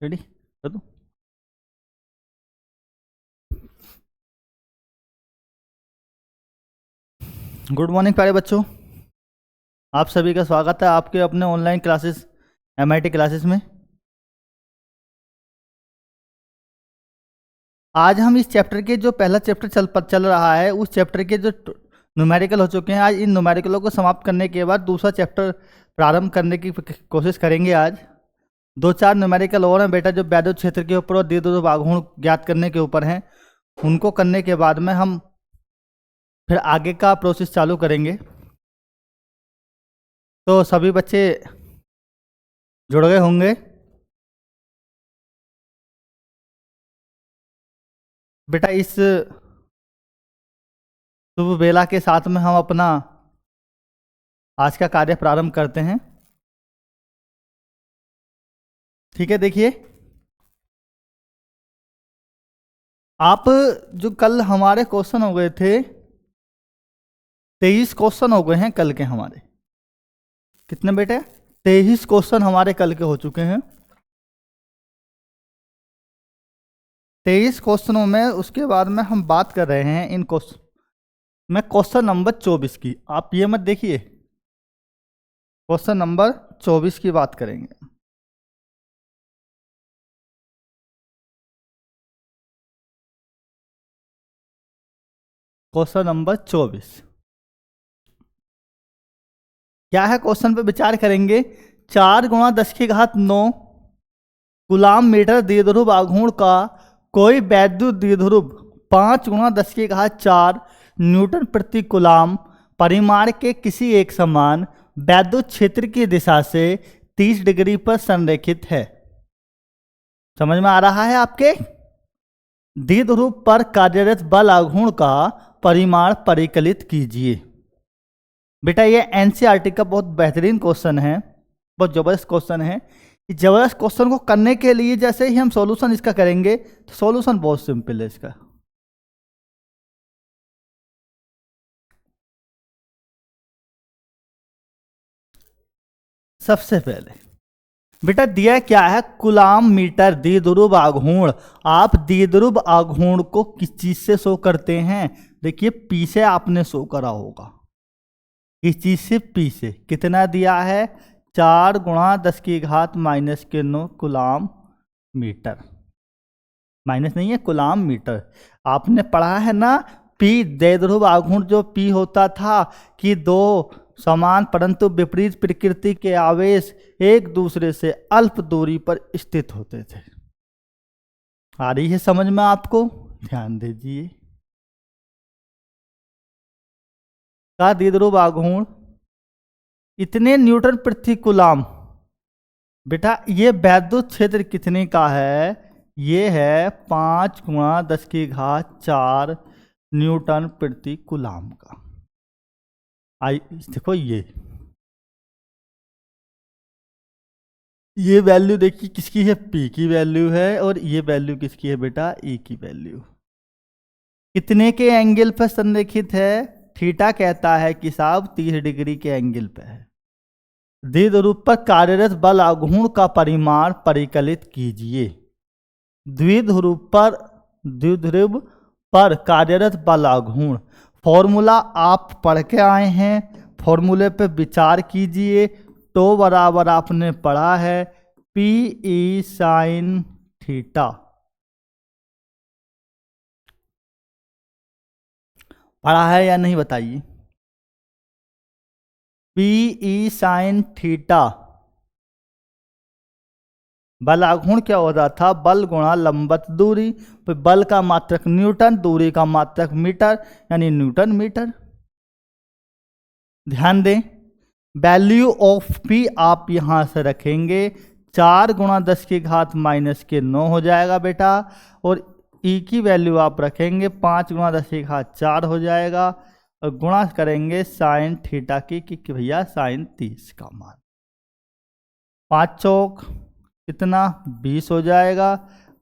Ready कर दूं? Good morning प्यारे बच्चों, आप सभी का स्वागत है आपके अपने ऑनलाइन क्लासेस MIT क्लासेस में। आज हम इस चैप्टर के जो पहला चैप्टर चल रहा है उस चैप्टर के जो न्यूमेरिकल हो चुके हैं, आज इन न्यूमेरिकलों को समाप्त करने के बाद दूसरा चैप्टर प्रारंभ करने की कोशिश करेंगे। आज 2-4 न्यूमेरिकल और हैं बेटा, जो वैद्युत क्षेत्र के ऊपर और द्विध्रुव आघूर्ण ज्ञात करने के ऊपर हैं। उनको करने के बाद में हम फिर आगे का प्रोसेस चालू करेंगे। तो सभी बच्चे जुड़ गए होंगे। बेटा इस शुभ बेला के साथ में हम अपना आज का कार्य प्रारंभ करते हैं। ठीक है, देखिए आप जो कल हमारे क्वेश्चन हो गए थे, 23 क्वेश्चन हो गए हैं कल के हमारे। कितने बेटे? 23 क्वेश्चन हमारे कल के हो चुके हैं। 23 क्वेश्चनों में उसके बाद में हम बात कर रहे हैं इन क्वेश्चन में क्वेश्चन नंबर 24 की। आप ये मत देखिए, क्वेश्चन नंबर 24 की बात करेंगे। क्वेश्चन नंबर 24 क्या है? क्वेश्चन पे विचार करेंगे। 4 × 10⁻9 कूलाम मीटर द्विध्रुव आघूर्ण का कोई वैद्युत द्विध्रुव 5 × 10⁻4 न्यूटन प्रति कूलाम परिमाण के किसी एक समान वैद्युत क्षेत्र की दिशा से 30 डिग्री पर संरेखित है। समझ में आ रहा है आपके? द्विध्रुव पर कार्यरत बल आघूर्ण का परिमाण परिकलित कीजिए। बेटा ये NCERT का बहुत बेहतरीन क्वेश्चन है, बहुत जबरदस्त क्वेश्चन है। इस जबरदस्त क्वेश्चन को करने के लिए जैसे ही हम सॉल्यूशन इसका करेंगे तो सॉल्यूशन बहुत सिंपल है इसका। सबसे पहले बेटा दिया क्या है? कूलाम मीटर द्विध्रुव आघूर्ण। आप द्विध्रुव आघूर्ण को किस चीज से शो करते हैं? देखिए P से आपने शो करा होगा। किस चीज से? P से। कितना दिया है? 4 × 10⁻⁻9 कूलाम मीटर। माइनस नहीं है, कूलाम मीटर। आपने पढ़ा है ना P द्विध्रुव आघूर्ण जो P होता था कि दो समान परंतु विपरीत प्रकृति के आवेश एक दूसरे से अल्प दूरी पर स्थित होते थे। आ रही है समझ में आपको? ध्यान दीजिए। का द्विध्रुव आघूर्ण इतने न्यूटन प्रति कूलाम। बेटा ये वैद्युत क्षेत्र कितने का है? ये है 5 × 10⁻4 न्यूटन प्रति कूलाम का। आई देखो ये वैल्यू देखिए किसकी है? P की वैल्यू है। और ये वैल्यू किसकी है बेटा? E की वैल्यू। कितने के एंगल पर संरेखित है? थीटा कहता है कि साहब 30 डिग्री के एंगल पे है। द्विध्रुव पर कार्यरत बल आघूर्ण का परिमाण परिकलित कीजिए। द्विध्रुव पर कार्यरत बल आघूर्ण फॉर्मूला आप पढ़ के आए हैं, फॉर्मूले पे विचार कीजिए। तो बराबर आपने पढ़ा है PE sin थीटा। पढ़ा है या नहीं बताइए? PE sin theta. बल आघूर्ण क्या होता था? बल गुणा लंबवत दूरी। फिर बल का मात्रक न्यूटन, दूरी का मात्रक मीटर, यानी न्यूटन मीटर। ध्यान दें, वैल्यू ऑफ P आप यहां से रखेंगे। 4 × 10⁻⁻9 हो जाएगा बेटा। और E की वैल्यू आप रखेंगे 5 × 10⁻4 हो जाएगा। और गुणा करेंगे साइन थीटा की कि भैया साइन 30 का मान। 5 चौक कितना? 20 हो जाएगा।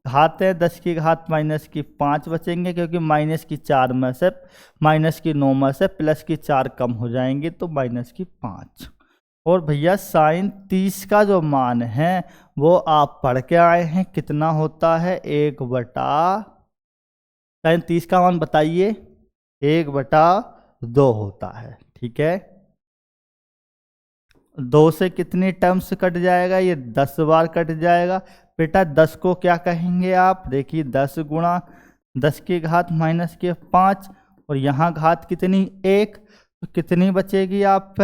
घात है 10⁻⁻5 बचेंगे, क्योंकि -4 में से -9 में से +4 कम हो जाएंगे तो -5। और भैया साइन 30 का जो मान है वो आप पढ़ के आए हैं, कितना होता है, 1/, साइन 30 का मान बताइए, 1/2 होता है। ठीक है, 2 से कितनी टर्म्स कट जाएगा, ये 10 बार कट जाएगा। बेटा 10 को क्या कहेंगे आप, देखिए 10 गुणा 10 की घात -5, और यहाँ घात कितनी, 1, तो कितनी बचेगी आप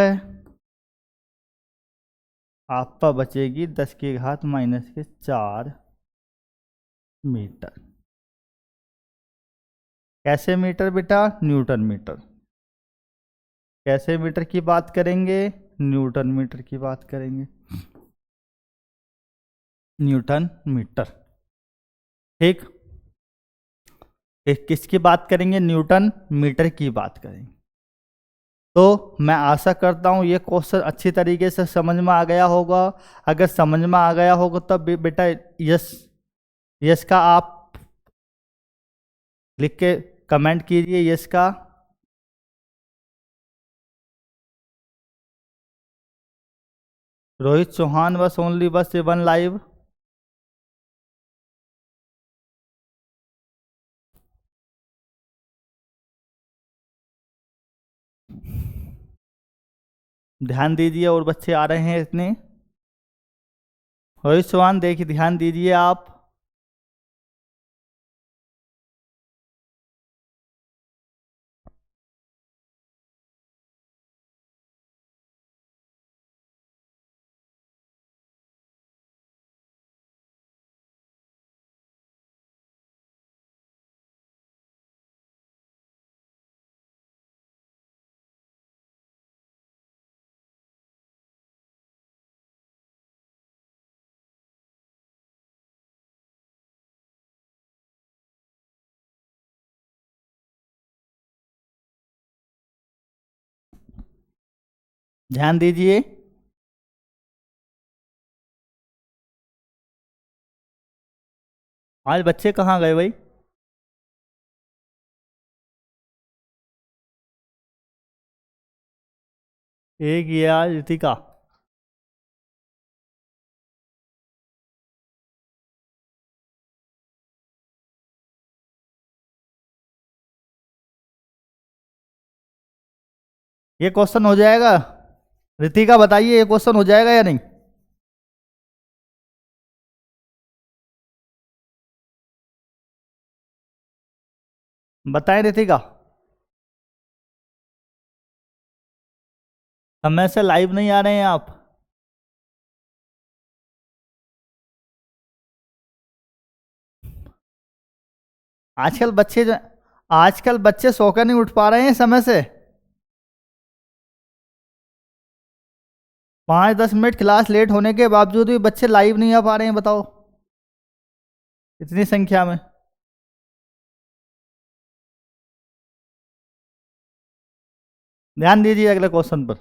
पर बचेगी 10 की घात -4 मीटर। कैसे मीटर बेटा, न्यूटन मीटर। कैसे मीटर की बात करेंगे, न्यूटन मीटर की बात करेंगे, न्यूटन मीटर। ठीक, किसकी बात करेंगे, न्यूटन मीटर की बात करेंगे। तो मैं आशा करता हूँ ये क्वेश्चन अच्छी तरीके से समझ में आ गया होगा। अगर समझ में आ गया होगा तब बेटा यस, यस का आप लिख के कमेंट कीजिए, यस का। रोहित चौहान बस ओनली बस 7 लाइव। ध्यान दीजिए, और बच्चे आ रहे हैं इतने। रोहित चौहान देखिए, ध्यान दीजिए आप। ध्यान दीजिए, आज बच्चे कहाँ गए भाई। एक ये आज ऋतिका, ये क्वेश्चन हो जाएगा। ऋतिका बताइए, ये क्वेश्चन हो जाएगा या नहीं। बताएं ऋतिका। समय से लाइव नहीं आ रहे हैं आप। आजकल बच्चे जो, आजकल बच्चे सोकर नहीं उठ पा रहे हैं समय से। 5-10 मिनट क्लास लेट होने के बावजूद भी बच्चे लाइव नहीं आ पा रहे हैं, बताओ इतनी संख्या में। ध्यान दीजिए अगले क्वेश्चन पर।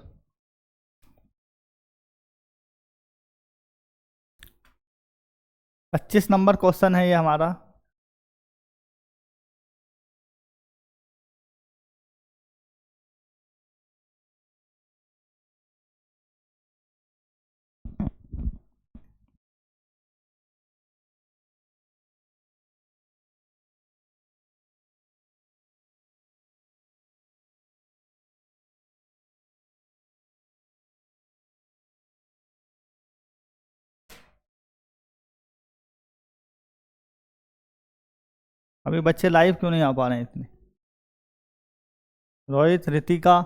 पच्चीस नंबर क्वेश्चन है ये हमारा। अभी बच्चे लाइव क्यों नहीं आ पा रहे हैं इतने। रोहित, ऋतिका,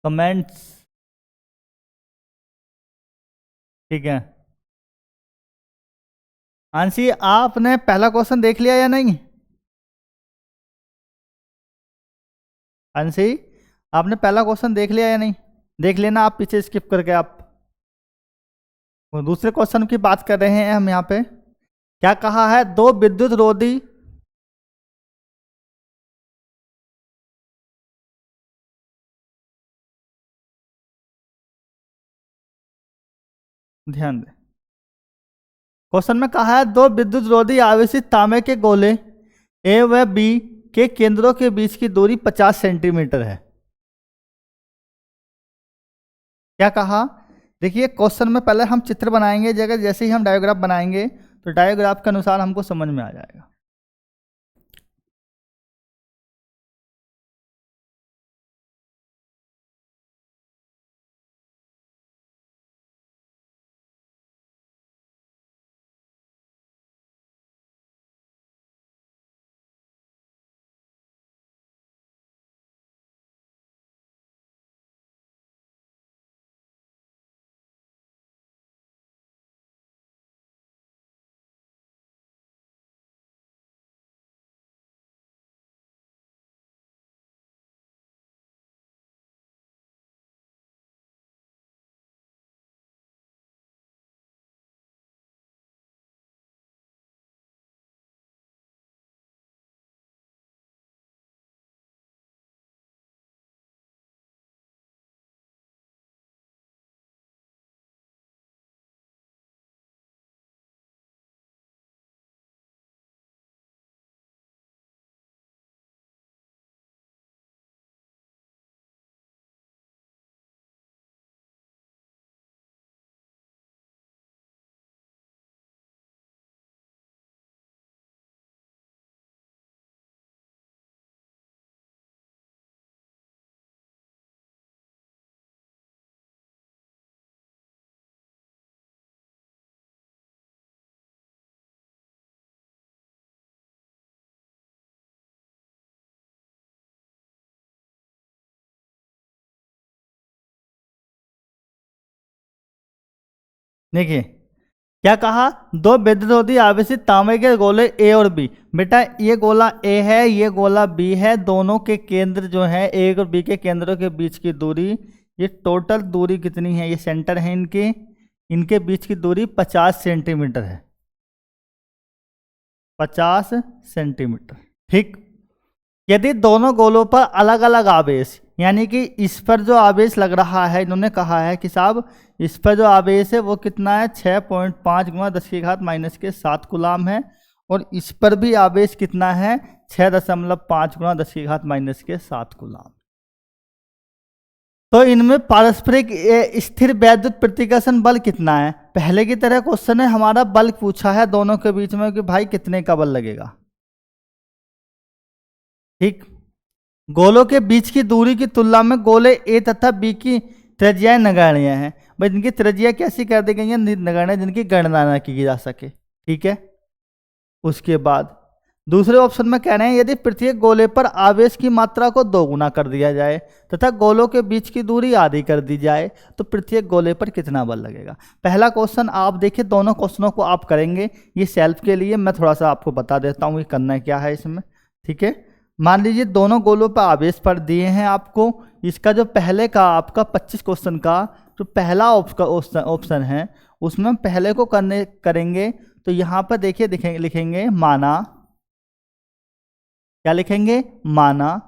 कमेंट्स। ठीक है, आंसी आपने पहला क्वेश्चन देख लिया या नहीं। अंशी, आपने पहला क्वेश्चन देख लिया या नहीं। देख लेना आप पीछे स्किप करके। आप दूसरे क्वेश्चन की बात कर रहे हैं हम यहाँ पे। क्या कहा है, दो विद्युत रोधी, ध्यान दें, क्वेश्चन में कहा है दो विद्युत रोधी आवेशित तांबे के गोले ए व बी के केंद्रों के बीच की दूरी 50 सेंटीमीटर है। क्या कहा, देखिए क्वेश्चन में पहले हम चित्र बनाएंगे, जगह जैसे ही हम डायोग्राफ बनाएंगे तो डायोग्राफ के अनुसार हमको समझ में आ जाएगा। देखिए क्या कहा, दो विद्युत आवेशित तांबे के गोले ए और बी। बेटा ये गोला ए है, ये गोला बी है, दोनों के केंद्र जो है ए और बी के केंद्रों के बीच की दूरी, ये टोटल दूरी कितनी है, ये सेंटर है इनके, इनके बीच की दूरी 50 सेंटीमीटर है, 50 सेंटीमीटर। ठीक, यदि दोनों गोलों पर अलग अलग आवेश, यानी कि इस पर जो आवेश लग रहा है, इन्होंने कहा है कि साहब इस पर जो आवेश है वो कितना है, 6.5 गुना 10⁻⁻⁷ कूलाम है, और इस पर भी आवेश कितना है, 6.5 गुना 10⁻⁻⁷ कूलाम। तो इनमें पारस्परिक स्थिर वैद्युत प्रतिकर्षण बल कितना है। पहले की तरह क्वेश्चन है हमारा, बल पूछा है दोनों के बीच में कि भाई कितने का बल लगेगा। ठीक, गोलों के बीच की दूरी की तुलना में गोले ए तथा बी की त्रिज्याएं नगण्य हैं। भाई जिनकी त्रिज्या कैसी कर दी गई है, नगण्य, जिनकी गणना न की जा सके। ठीक है, उसके बाद दूसरे ऑप्शन में कह रहे हैं यदि प्रत्येक गोले पर आवेश की मात्रा को 2 गुना कर दिया जाए तथा गोलों के बीच की दूरी आधी कर दी जाए तो प्रत्येक गोले पर कितना बल लगेगा। पहला क्वेश्चन आप देखिए, दोनों क्वेश्चनों को आप करेंगे, ये सेल्फ के लिए मैं थोड़ा सा आपको बता देता हूँ ये करना क्या है इसमें। ठीक है, मान लीजिए दोनों गोलों पर आवेश पर दिए हैं आपको, इसका जो पहले का आपका 25 क्वेश्चन का जो पहला ऑप्शन है उसमें पहले को करेंगे तो यहाँ पर देखिए लिखेंगे माना, क्या लिखेंगे, माना।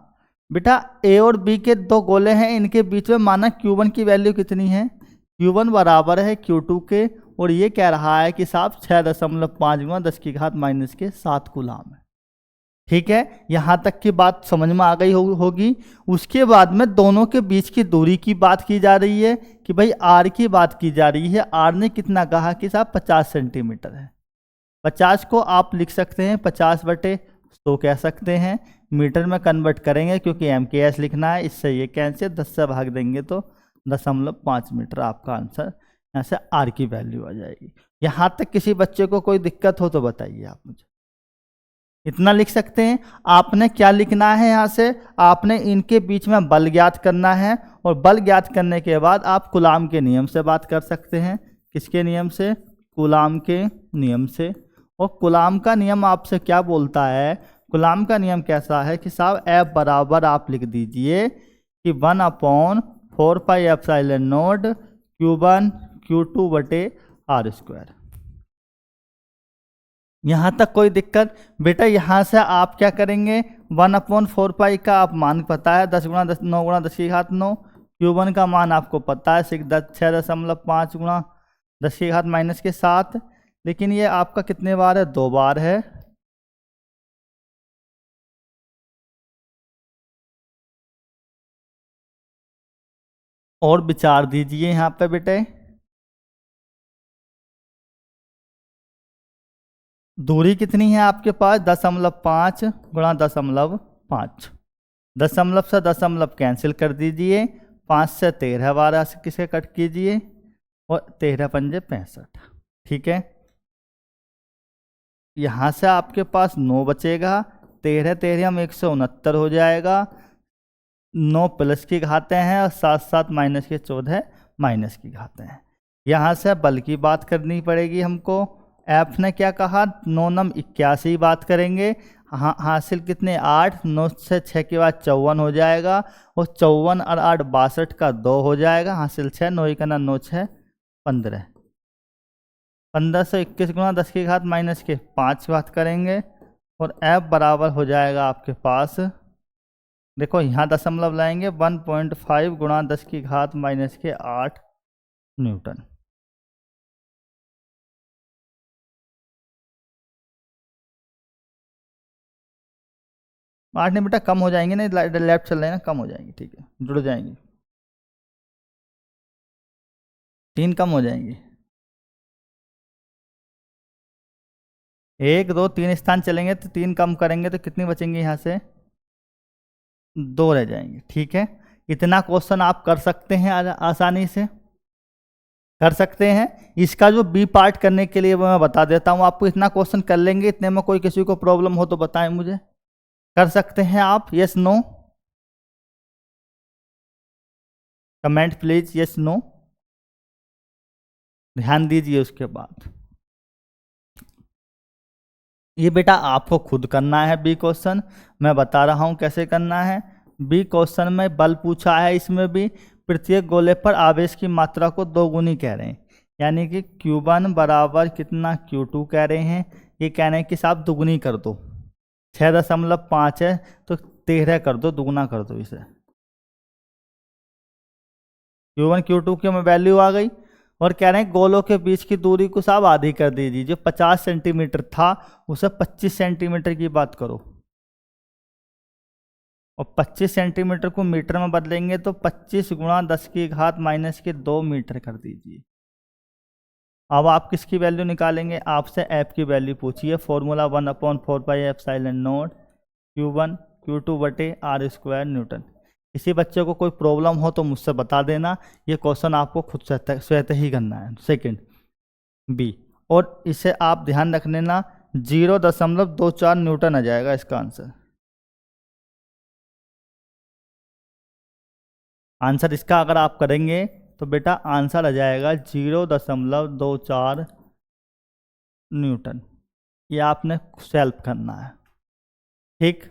बेटा ए और बी के दो गोले हैं, इनके बीच में माना Q1 की वैल्यू कितनी है, Q1 बराबर है Q2 के, और ये कह रहा है कि साहब 6.5 गुना 10⁻⁻⁷ कूलाम है। ठीक है, यहाँ तक की बात समझ में आ गई होगी। उसके बाद में दोनों के बीच की दूरी की बात की जा रही है कि भाई आर की बात की जा रही है। आर ने कितना कहा कि साहब 50 सेंटीमीटर है। 50 को आप लिख सकते हैं 50/100 कह सकते हैं, मीटर में कन्वर्ट करेंगे क्योंकि MKS लिखना है, इससे ये कैंसिल 10 से भाग देंगे तो 0.5 मीटर आपका आंसर, यहाँ से आर की वैल्यू आ जाएगी। यहाँ तक किसी बच्चे को कोई दिक्कत हो तो बताइए आप मुझे। इतना लिख सकते हैं। आपने क्या लिखना है, यहाँ से आपने इनके बीच में बल ज्ञात करना है, और बल ज्ञात करने के बाद आप कूलाम के नियम से बात कर सकते हैं। किसके नियम से, कूलाम के नियम से। और कूलाम का नियम आपसे क्या बोलता है, कूलाम का नियम कैसा है कि साहब F बराबर आप लिख दीजिए कि 1/4πε0 Q1 Q2/r²। यहाँ तक कोई दिक्कत। बेटा यहाँ से आप क्या करेंगे, 1/4π का आप मान पता है 10 गुना 10 9 गुना 10⁻⁹। Q1 का मान आपको पता है 6.5 गुना 10⁻⁻⁷, लेकिन ये आपका कितने बार है, 2 बार है। और विचार दीजिए यहाँ पे बेटे। दूरी कितनी है आपके पास? 0.5 गुणा 0.5। दशमलव से दशमलव कैंसिल कर दीजिए। 5 से 13 12 से किसे कट कीजिए और 13 पंजे 65। ठीक है, यहाँ से आपके पास 9 बचेगा। 13 13 हम 169 हो जाएगा। 9 प्लस की घातें हैं और साथ साथ माइनस के 14 माइनस की घातें हैं। यहाँ से बल की बात करनी पड़ेगी हमको। एफ ने क्या कहा? 9 नम 81 बात करेंगे। हाँ, हासिल कितने? 8। 9 से 6 के बाद 54 हो जाएगा और 54 और 8 62 का 2 हो जाएगा। हासिल 6। 9 का ना 9 6 15। 1521 गुणा 10 की घात माइनस के 5 बात करेंगे और एफ बराबर हो जाएगा आपके पास, देखो यहाँ दशमलव लाएंगे, 1.5 गुणा 10 की घात माइनस के 8 न्यूटन। आठ नहीं बेटा, कम हो जाएंगे, नहीं लेफ्ट चल रहे हैं ना, कम हो जाएंगे। ठीक है, जुड़ जाएंगे, 3 कम हो जाएंगे। 1 2 3 स्थान चलेंगे तो 3 कम करेंगे तो कितनी बचेंगे? यहाँ से 2 रह जाएंगे। ठीक है, इतना क्वेश्चन आप कर सकते हैं आसानी से कर सकते हैं। इसका जो बी पार्ट करने के लिए वो मैं बता देता हूँ आपको। इतना क्वेश्चन कर लेंगे, इतने में कोई किसी को प्रॉब्लम हो तो बताएं मुझे। कर सकते हैं आप? Yes no, comment please, yes no. ध्यान दीजिए। उसके बाद ये बेटा आपको खुद करना है बी क्वेश्चन, मैं बता रहा हूं कैसे करना है। बी क्वेश्चन में बल पूछा है, इसमें भी प्रत्येक गोले पर आवेश की मात्रा को 2 गुनी कह रहे हैं, यानी कि Q1 बराबर कितना Q2 कह रहे हैं। ये कह रहे हैं कि साहब दुगुनी कर दो, 6.5 है तो 13 कर दो, दुगुना कर दो इसे। Q1 Q2 की हमें वैल्यू आ गई और कह रहे हैं गोलों के बीच की दूरी को साहब आधी कर दीजिए। जो 50 सेंटीमीटर था उसे 25 सेंटीमीटर की बात करो और 25 सेंटीमीटर को मीटर में बदलेंगे तो 25 गुणा 10 की घात माइनस के 2 मीटर कर दीजिए। अब आप किसकी वैल्यू निकालेंगे? आपसे एफ की वैल्यू पूछिए। फॉर्मूला 1/4πε0 Q1 Q2 बटे आर स्क्वायर न्यूटन। किसी बच्चे को कोई प्रॉब्लम हो तो मुझसे बता देना। ये क्वेश्चन आपको खुद स्वतः ही करना है। सेकंड बी, और इसे आप ध्यान रख लेना, 0.24 न्यूटन आ जाएगा इसका आंसर। आंसर इसका अगर आप करेंगे तो बेटा आंसर आ जाएगा 0.24 न्यूटन। ये आपने सेल्फ करना है। ठीक,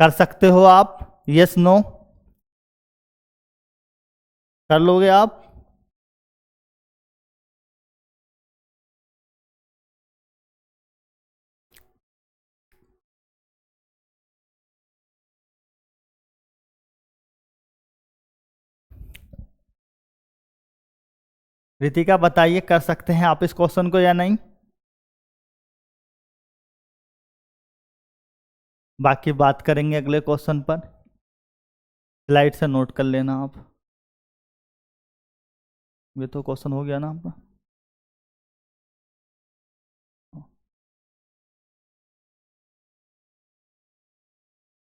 कर सकते हो आप? यस नो, कर लोगे आप? रितिका बताइए, कर सकते हैं आप इस क्वेश्चन को या नहीं? बाकी बात करेंगे अगले क्वेश्चन पर। स्लाइड से नोट कर लेना आप। ये तो क्वेश्चन हो गया ना आपका।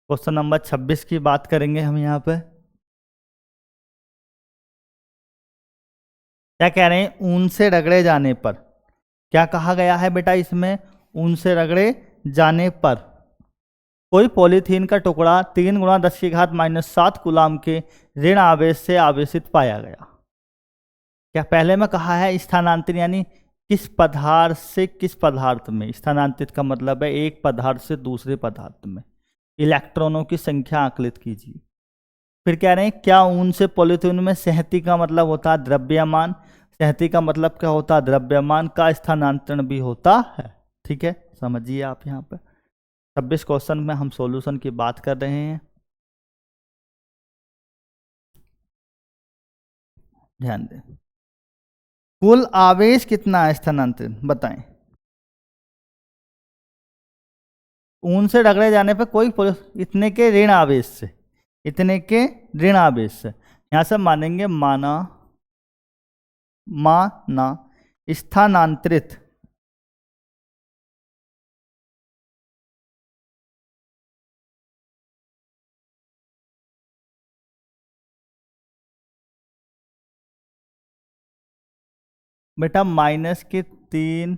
क्वेश्चन नंबर 26 की बात करेंगे हम यहाँ पे। क्या कह रहे हैं? ऊन से रगड़े जाने पर, क्या कहा गया है बेटा इसमें? ऊन से रगड़े जाने पर कोई पॉलीथीन का टुकड़ा 3 गुणा 10 की घात -7 कूलाम के ऋण आवेश से आवेशित पाया गया। क्या पहले में कहा है स्थानांतरित, यानी किस पदार्थ से किस पदार्थ में? स्थानांतरित का मतलब है एक पदार्थ से दूसरे पदार्थ में इलेक्ट्रॉनों की संख्या आकलित कीजिए। फिर कह रहे हैं क्या ऊन से पॉलीथीन में सहती का मतलब होता है द्रव्यमान, सहती का मतलब क्या होता है? द्रव्यमान का स्थानांतरण भी होता है। ठीक है, समझिए आप। यहाँ पे 26 क्वेश्चन में हम सॉल्यूशन की बात कर रहे हैं, ध्यान दें। कुल आवेश कितना है स्थानांतरित, बताएं। ऊन से रगड़े जाने पर कोई इतने के ऋण आवेश से, इतने के ऋण आवेश से, यहां से मानेंगे माना, माना, स्थानांतरित, बेटा -3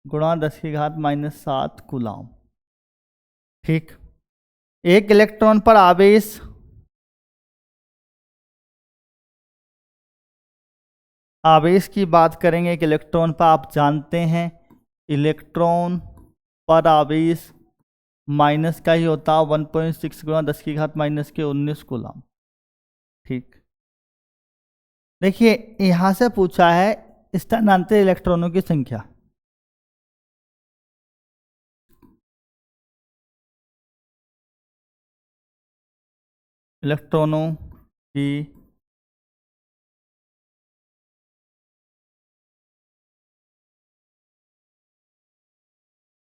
गुणा 10⁻⁷ कूलाम। ठीक। एक इलेक्ट्रॉन पर आवेश आवेश की बात करेंगे। एक इलेक्ट्रॉन पर आप जानते हैं इलेक्ट्रॉन पर आवेश माइनस का ही होता है, 1.6 गुणा 10⁻⁻19 कूलाम। ठीक। देखिए यहां से पूछा है स्थानांतरित इलेक्ट्रॉनों की संख्या। इलेक्ट्रॉनों की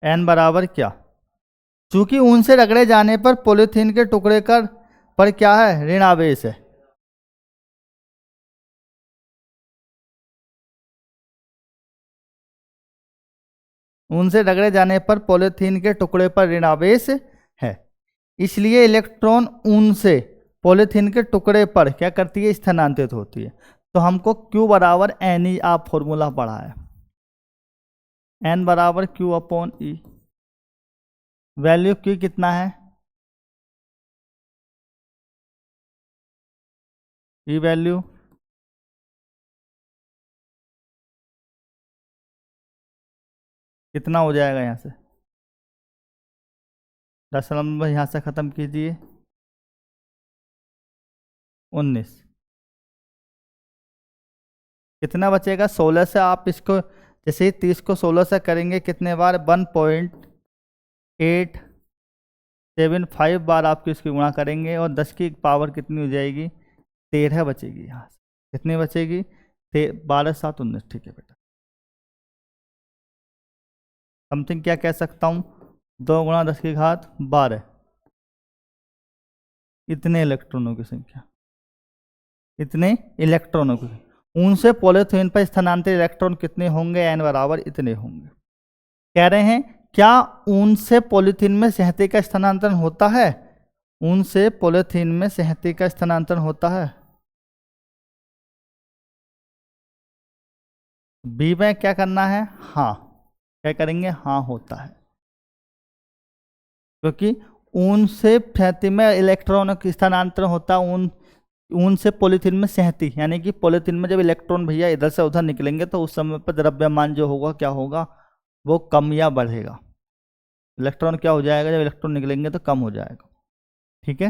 n बराबर क्या, चूंकि उनसे रगड़े जाने पर पॉलीथीन के टुकड़े पर क्या है, ऋण आवेश है। उनसे रगड़े जाने पर पॉलीथीन के टुकड़े पर ऋण आवेश है, इसलिए इलेक्ट्रॉन ऊन से पॉलीथीन के टुकड़े पर क्या करती है, स्थानांतरित होती है। तो हमको Q बराबर एन ई आप फॉर्मूला पढ़ा है, N बराबर Q अपॉन ई। वैल्यू Q कितना है, ई वैल्यू कितना हो जाएगा, यहाँ से दशमलव यहाँ से ख़त्म कीजिए, 19। कितना बचेगा, 16 से आप इसको जैसे ही 30 को 16 से करेंगे कितने बार, 1.875 बार आपकी इसकी गुणा करेंगे और 10 की पावर कितनी हो जाएगी, 13 बचेगी। यहाँ से कितनी बचेगी, 12 7 19। ठीक है बेटा, समथिंग क्या कह सकता हूँ, 2 गुणा 10⁻12 इतने इलेक्ट्रॉनों की संख्या, इतने इलेक्ट्रॉनों की। उनसे पॉलीथीन पर स्थानांतरित इलेक्ट्रॉन कितने होंगे, n बराबर इतने होंगे। कह रहे हैं क्या ऊन से पॉलीथीन में स्याही का स्थानांतरण होता है, ऊन से पॉलीथीन में स्याही का स्थानांतरण होता है। बी में क्या करना है, हाँ, क्या करेंगे, हाँ होता है, क्योंकि ऊन से स्याही में इलेक्ट्रॉन का स्थानांतरण होता है। ऊन ऊन से पॉलीथीन में स्याही, यानी कि पॉलीथीन में जब इलेक्ट्रॉन भैया इधर से उधर निकलेंगे तो उस समय पर द्रव्यमान जो होगा क्या होगा, वो कम या बढ़ेगा। इलेक्ट्रॉन क्या हो जाएगा, जब इलेक्ट्रॉन निकलेंगे तो कम हो जाएगा। ठीक है,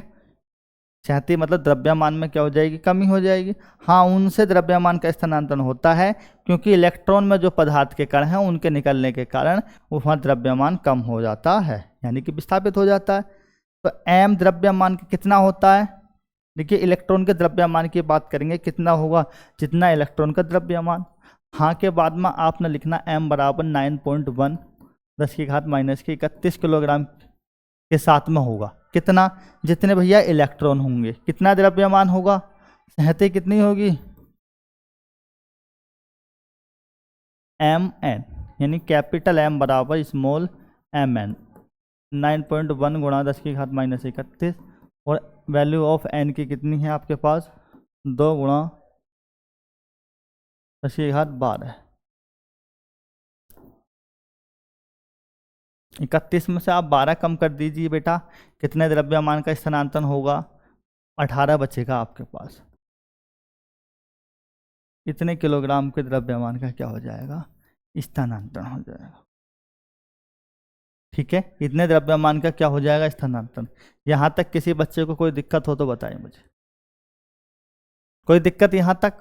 स्याही मतलब द्रव्यमान में क्या हो जाएगी, कमी हो जाएगी। हाँ, उनसे द्रव्यमान का स्थानांतरण होता है क्योंकि इलेक्ट्रॉन में जो पदार्थ के कण हैं उनके निकलने के कारण वहाँ द्रव्यमान कम हो जाता है, यानी कि विस्थापित हो जाता है। तो m द्रव्यमान कितना होता है, देखिए इलेक्ट्रॉन के द्रव्यमान की बात करेंगे, कितना होगा, जितना इलेक्ट्रॉन का द्रव्यमान। हाँ के बाद में आपने लिखना m बराबर 9.1 10⁻⁻31 किलोग्राम के साथ में होगा। कितना, जितने भैया इलेक्ट्रॉन होंगे, कितना द्रव्यमान होगा, स्याही कितनी होगी, mn, यानी कैपिटल M बराबर स्मॉल mn, 9.1 गुणा 10⁻⁻31। और वैल्यू ऑफ n की कितनी है आपके पास, 2 गुणा 10⁻12। 31 में से आप 12 कम कर दीजिए बेटा, कितने द्रव्यमान का स्थानांतरण होगा, 18 बचेगा आपके पास। इतने किलोग्राम के द्रव्यमान का क्या हो जाएगा, स्थानांतरण हो जाएगा। ठीक है, इतने द्रव्यमान का क्या हो जाएगा, स्थानांतरण। यहाँ तक किसी बच्चे को कोई दिक्कत हो तो बताएं मुझे, कोई दिक्कत यहाँ तक।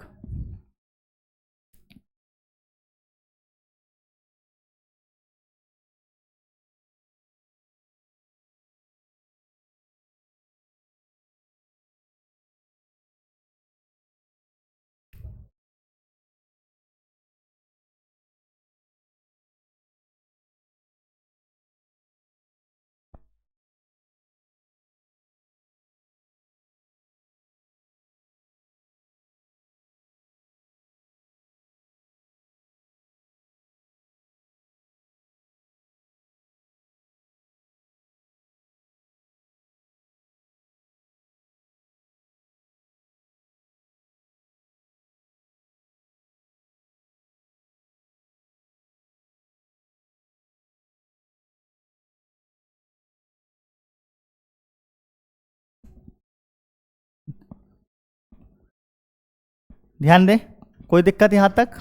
ध्यान दें, कोई दिक्कत यहाँ तक?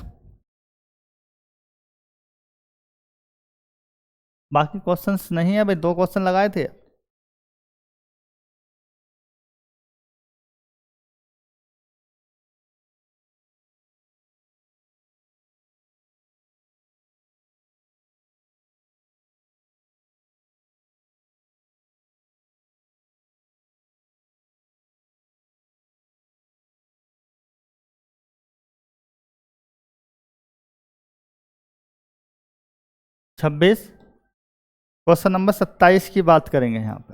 बाकी क्वेश्चंस नहीं है भाई, 2 क्वेश्चन लगाए थे। छब्बीस, क्वेश्चन नंबर 27 की बात करेंगे यहाँ पे।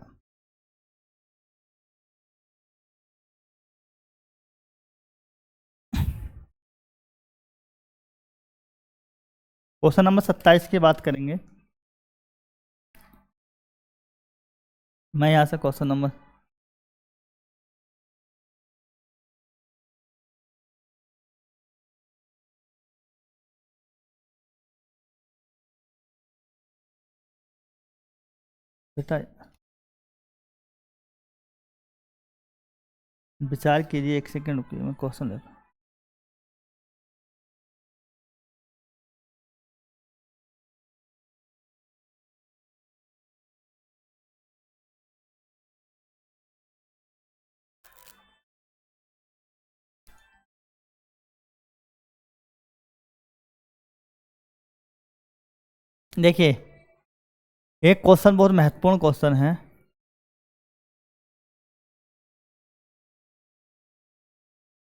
क्वेश्चन नंबर 27 की बात करेंगे। मैं यहाँ से क्वेश्चन नंबर बेटा विचार कीजिए, 1 सेकेंड रुकिए, मैं क्वेश्चन लेता हूँ। देखिए, एक क्वेश्चन बहुत महत्वपूर्ण क्वेश्चन है।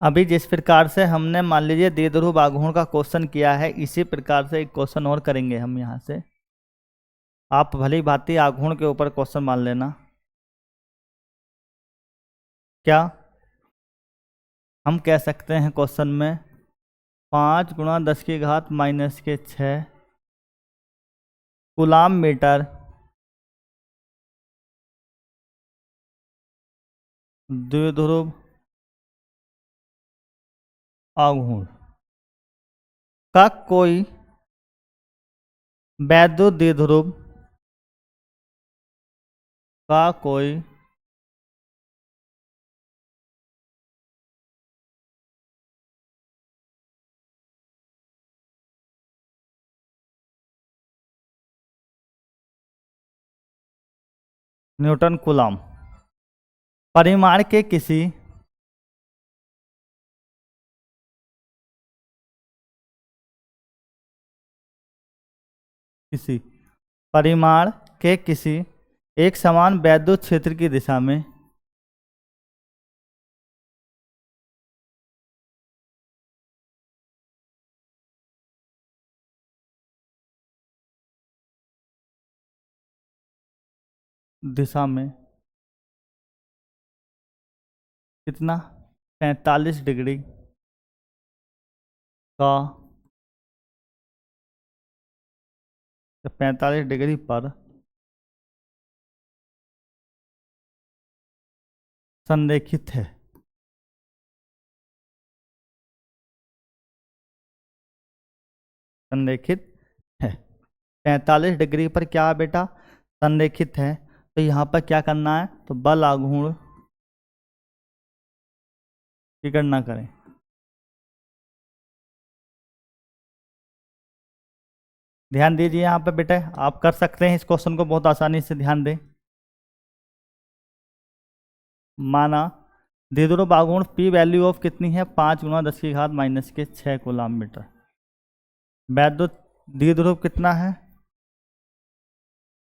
अभी जिस प्रकार से हमने मान लीजिए द्विध्रुव आघूर्ण का क्वेश्चन किया है, इसी प्रकार से एक क्वेश्चन और करेंगे हम यहाँ से। आप भली भांति आघूर्ण के ऊपर क्वेश्चन मान लेना। क्या हम कह सकते हैं क्वेश्चन में 5 × 10⁻⁻⁶ कूलाम मीटर द्विध्रुव आघूर्ण का कोई वैद्युत द्विध्रुव का कोई न्यूटन कूलाम परिमाण के किसी परिमाण के किसी एक समान वैद्युत क्षेत्र की दिशा में कितना 45 डिग्री का 45 डिग्री पर संरेखित है। संरेखित है 45 डिग्री पर क्या है बेटा? संरेखित है। तो यहाँ पर क्या करना है? तो बल आघूर्ण की गणना करें। ध्यान दीजिए यहाँ पे बेटा, आप कर सकते हैं इस क्वेश्चन को बहुत आसानी से। ध्यान दें, माना द्विध्रुव आघूर्ण पी वैल्यू ऑफ कितनी है? 5 × 10⁻⁻⁶ कूलाम मीटर। वैद्युत द्विध्रुव कितना है?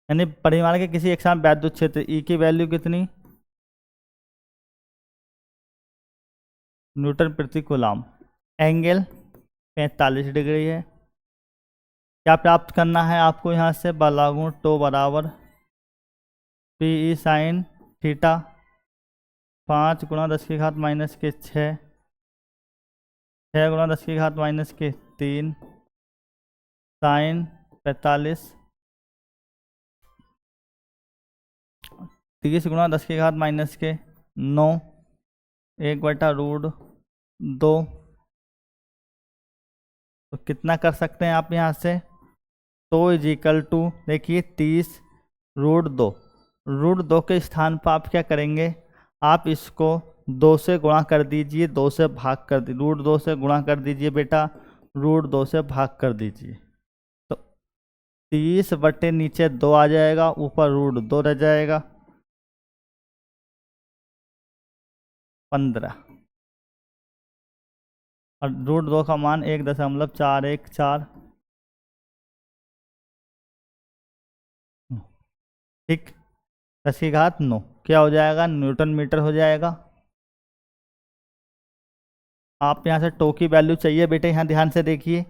यानी परिमाण के किसी एक समान वैद्युत क्षेत्र ई की वैल्यू कितनी? न्यूटन प्रति कूलाम। एंगल 45 डिग्री है। क्या प्राप्त करना है आपको यहाँ से? बल आघूर्ण टो बराबर p E sine theta 5 × 10⁻⁻⁶ 6 × 10⁻⁻3 sine 45 30 × 10⁻⁹ 1/√2। तो कितना कर सकते हैं आप यहाँ से? तो इजिकल टू देखिए 30√2 √2 के स्थान पर आप क्या करेंगे? आप इसको 2 से गुणा कर दीजिए, 2 से भाग कर दीजिए, √2 से गुणा कर दीजिए बेटा, √2 से भाग कर दीजिए। तो 30 बटे नीचे 2 आ जाएगा, ऊपर √2 रह जाएगा, 15। और √2 का मान 1.414। ठीक, 10⁹9 क्या हो जाएगा? न्यूटन मीटर हो जाएगा। आप यहाँ से टो की वैल्यू चाहिए बेटे, यहाँ ध्यान से देखिए।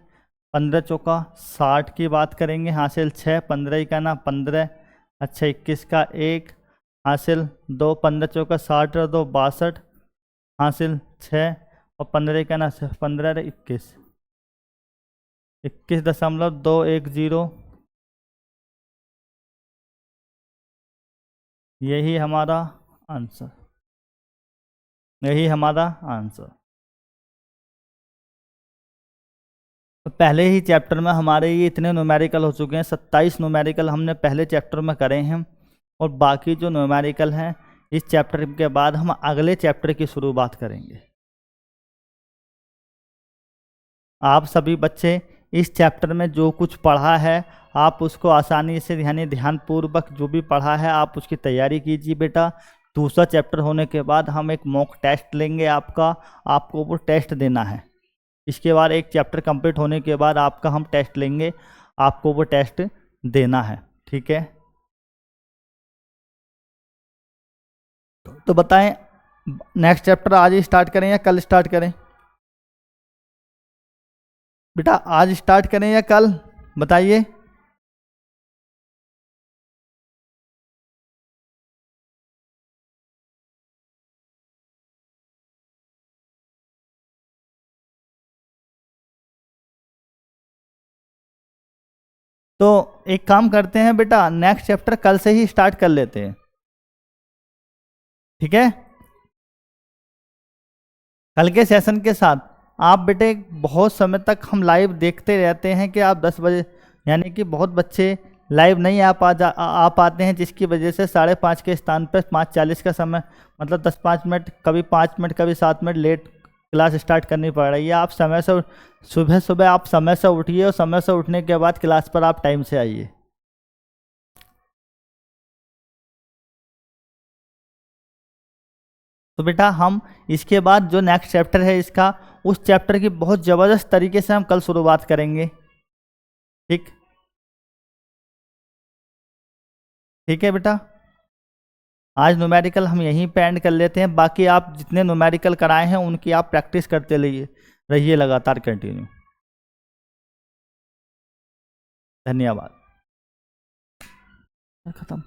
15 चौका 60 की बात करेंगे, हासिल 6, 15 का ना 15, अच्छा 21 का 1, हासिल 2, 15 चौका 60 और 2 62, हासिल 6 और 15 का ना 15 21, 21.210। यही हमारा आंसर, यही हमारा आंसर। तो पहले ही चैप्टर में हमारे ये इतने न्यूमेरिकल हो चुके हैं, 27 न्यूमेरिकल हमने पहले चैप्टर में करे हैं, और बाकी जो न्यूमेरिकल हैं इस चैप्टर के बाद हम अगले चैप्टर की शुरुआत करेंगे। आप सभी बच्चे इस चैप्टर में जो कुछ पढ़ा है आप उसको आसानी से यानी ध्यानपूर्वक जो भी पढ़ा है आप उसकी तैयारी कीजिए बेटा। दूसरा चैप्टर होने के बाद हम एक मॉक टेस्ट लेंगे आपका, आपको वो टेस्ट देना है। इसके बाद एक चैप्टर कंप्लीट होने के बाद आपका हम टेस्ट लेंगे, आपको वो टेस्ट देना है, ठीक है। तो बताएं नेक्स्ट चैप्टर आज ही स्टार्ट करें या कल स्टार्ट करें? बेटा आज स्टार्ट करें या कल, बताइए। तो एक काम करते हैं बेटा, नेक्स्ट चैप्टर कल से ही स्टार्ट कर लेते हैं, ठीक है। कल के सेशन के साथ आप बेटे बहुत समय तक हम लाइव देखते रहते हैं कि आप 10 बजे यानी कि बहुत बच्चे लाइव नहीं आ पाते हैं, जिसकी वजह से 5:30 के स्थान पर 5:40 का समय मतलब 10-5 मिनट, कभी 5 मिनट, कभी 7 मिनट लेट क्लास स्टार्ट करनी पड़ रही है। आप समय से सुबह सुबह आप समय से उठिए, और समय से उठने के बाद क्लास पर आप टाइम से आइए। तो बेटा हम इसके बाद जो नेक्स्ट चैप्टर है इसका, उस चैप्टर की बहुत ज़बरदस्त तरीके से हम कल शुरुआत करेंगे, ठीक, ठीक है बेटा। आज न्यूमेरिकल हम यहीं पे एंड कर लेते हैं, बाकी आप जितने न्यूमेरिकल कराए हैं उनकी आप प्रैक्टिस करते रहिए लगातार कंटिन्यू। धन्यवाद। खत्म।